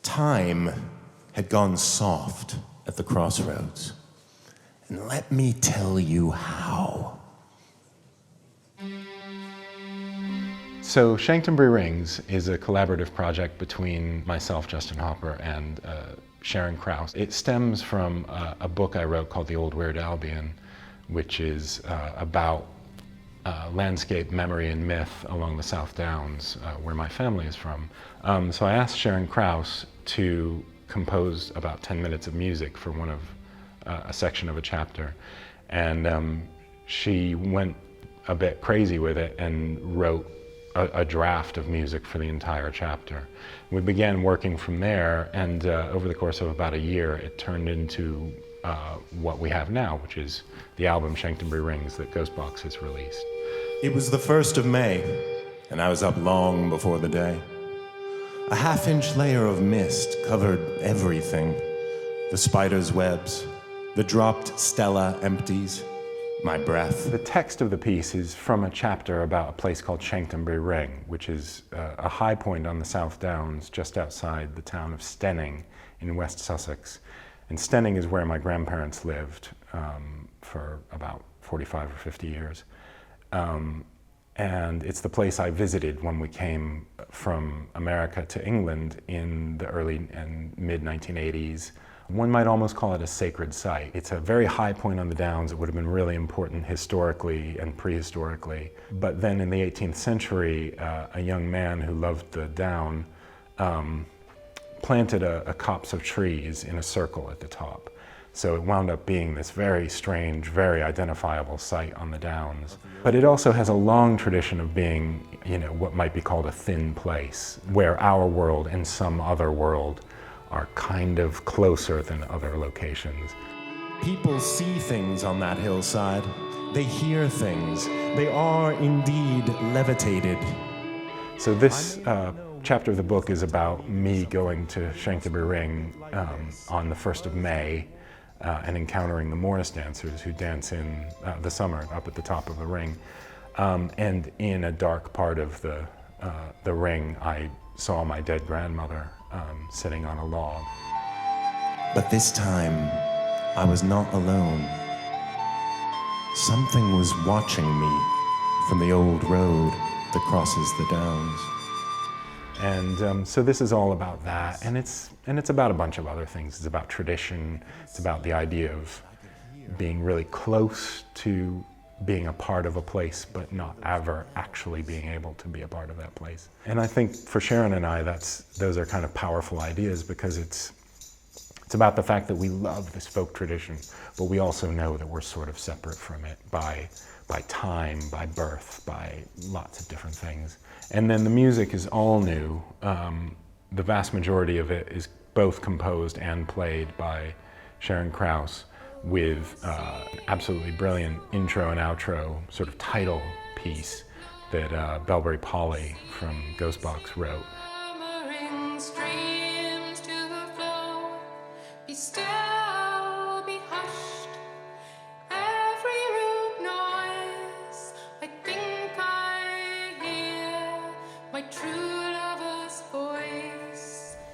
Time had gone soft at the crossroads. And let me tell you how. So Shanktonbury Rings is a collaborative project between myself, Justin Hopper, and Sharon Krause. It stems from a book I wrote called The Old Weird Albion, which is about landscape, memory, and myth along the South Downs, where my family is from. So I asked Sharon Krause to compose about 10 minutes of music for one of a section of a chapter, and she went a bit crazy with it and wrote a draft of music for the entire chapter. We began working from there, and over the course of about a year, it turned into what we have now, which is the album Shanktonbury Rings that Ghostbox has released. It was the 1st of May, and I was up long before the day. A half-inch layer of mist covered everything. The spider's webs, the dropped stella empties, my breath. The text of the piece is from a chapter about a place called Shanktonbury Ring, which is a high point on the South Downs just outside the town of Stenning in West Sussex. And Stenning is where my grandparents lived for about 45 or 50 years. And it's the place I visited when we came from America to England in the early and mid-1980s. One might almost call it a sacred site. It's a very high point on the Downs. It would have been really important historically and prehistorically. But then in the 18th century, a young man who loved the Down planted a copse of trees in a circle at the top. So it wound up being this very strange, very identifiable site on the Downs. But it also has a long tradition of being, what might be called a thin place, where our world and some other world are kind of closer than other locations. People see things on that hillside. They hear things. They are indeed levitated. So this chapter of the book is about me going to Shanktonbury Ring on the 1st of May and encountering the Morris dancers who dance in the summer up at the top of the ring. And in a dark part of the ring, I saw my dead grandmother sitting on a log. But this time, I was not alone. Something was watching me from the old road that crosses the Downs. And so this is all about that, and it's about a bunch of other things. It's about tradition. It's about the idea of being really close to being a part of a place, but not ever actually being able to be a part of that place. And I think for Sharon and I, those are kind of powerful ideas, because it's about the fact that we love this folk tradition, but we also know that we're sort of separate from it by time, by birth, by lots of different things. And then the music is all new. The vast majority of it is both composed and played by Sharon Krause, with an absolutely brilliant intro and outro sort of title piece that Belbury Polly from Ghostbox wrote.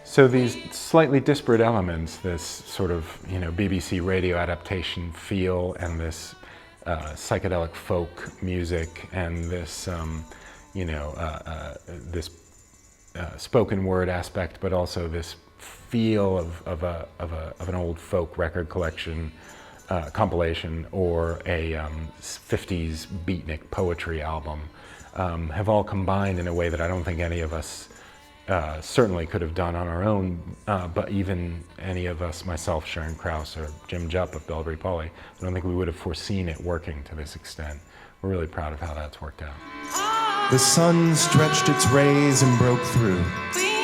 So these slightly disparate elements, this sort of BBC radio adaptation feel, and this psychedelic folk music, and this this spoken word aspect, but also this feel of an old folk record collection compilation, or a 50s beatnik poetry album, have all combined in a way that I don't think any of us certainly could have done on our own, but even any of us, myself, Sharon Krause, or Jim Jupp of Belbury Polly, I don't think we would have foreseen it working to this extent. We're really proud of how that's worked out. The sun stretched its rays and broke through.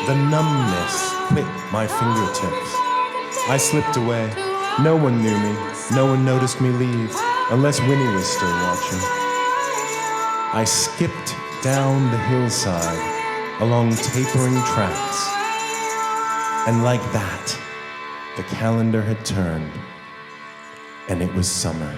The numbness quit my fingertips. I slipped away. No one knew me. No one noticed me leave, unless Winnie was still watching. I skipped down the hillside along tapering tracks, and like that, the calendar had turned, and it was summer.